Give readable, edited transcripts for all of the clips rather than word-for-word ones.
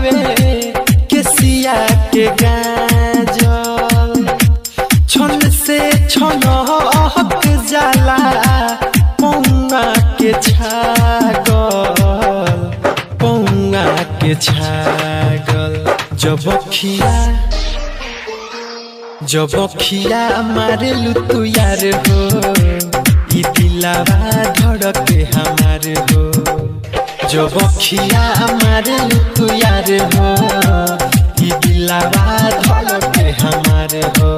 लगावे केसिया के गाजल छन से छनहक जाला पौंगा के छागल पौंगा के छागल जब खिया मारेलू तू यार हो ई दिलावा धड़के हमार हो जब खिया मारेलू तू यार हो ई दिलावा धड़के हमार हो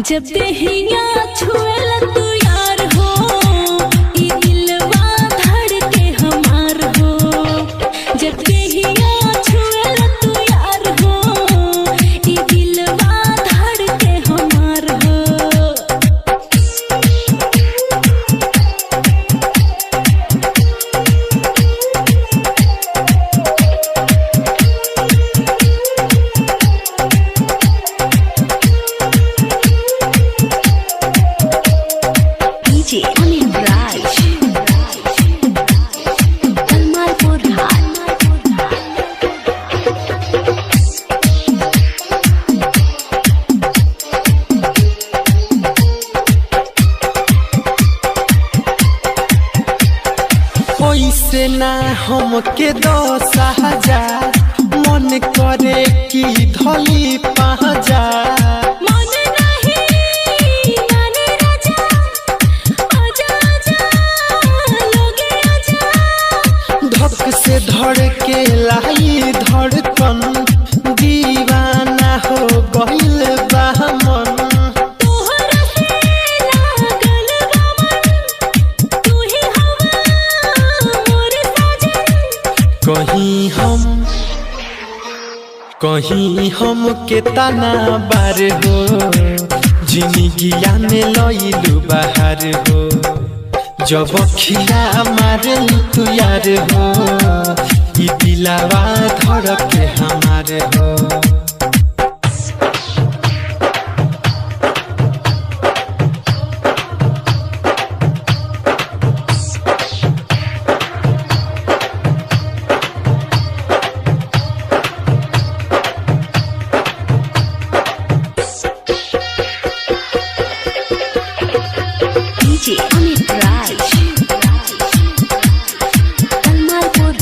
जब देहिया छुएला तू यार हो ई दिलवा धड़के हमार हो जब देहिया छुएला तू यार हो ई दिलवा धड़के हमार हो से ना हमके 10,000 मन करे कि धली पहजा मन नहीं माने राजा आजा आजा लोगे आजा धक से धड़के लाई धड़कन दीवाना हो गइल बा मन तोहरा से लागल बा मन तू ही हवा मोर साजन कहीं हम के तना बार हो जिंदगिया में लइलू बाहर हो जब खिया मारेलू तू यार हो ई दिलावा धड़के हमार हो अमित राज कलमालपुर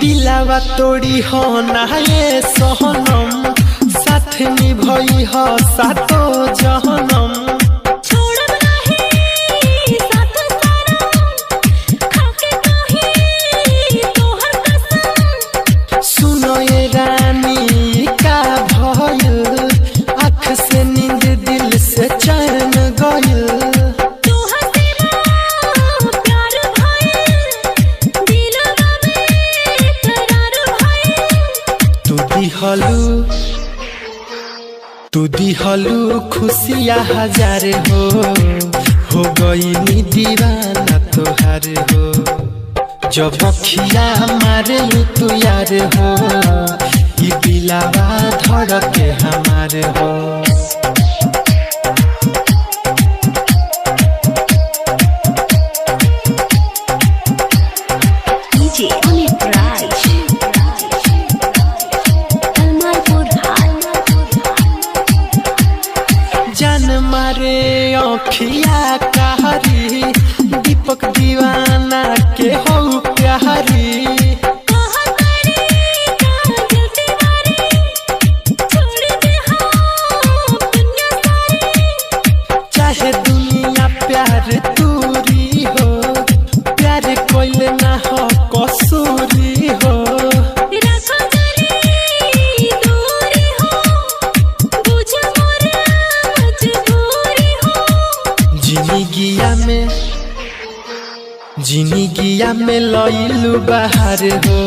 दिलावा तोड़ी हो नाये सहनम साथ निभई हो सातो जहनम तू दिहलू खुशिया हजार हो गई नी दीवाना तोहार हो जब खिया मारेलू तू यार हो ई दिलावा धड़के हमार हो अमित राज जान मारे अखिया कहरी दीपक दीवाना के हो प्यारी चाहे दुनिया प्यार तूरी हो प्यार कोई ना हो कसूरी हो जिंदगिया में लइलू बाहर हो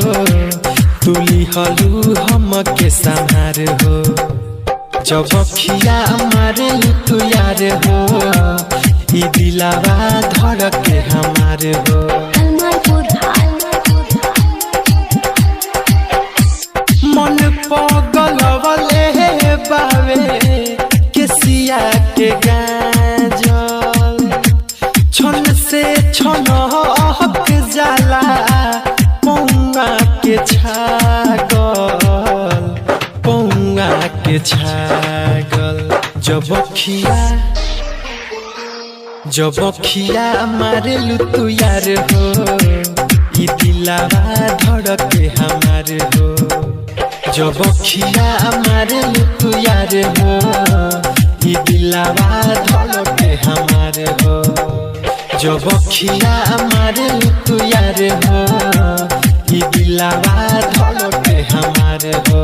तुली हलू हम के संहार हो जब खिया मारे तू यार हो ई दिलावा धड़के हमार हो कलमालपुर मन पगलवले बावे केसिया के गाजल छन से छन हक जाला पौआ के छागल जब खिया मारे तू यार हो ई दिलावा धड़के हमार हो जब खिया मारे तू यार हो ई दिलावा धड़के हमार हो जब खिया मारे तू यार हो ई दिलावा धड़के हमार हो।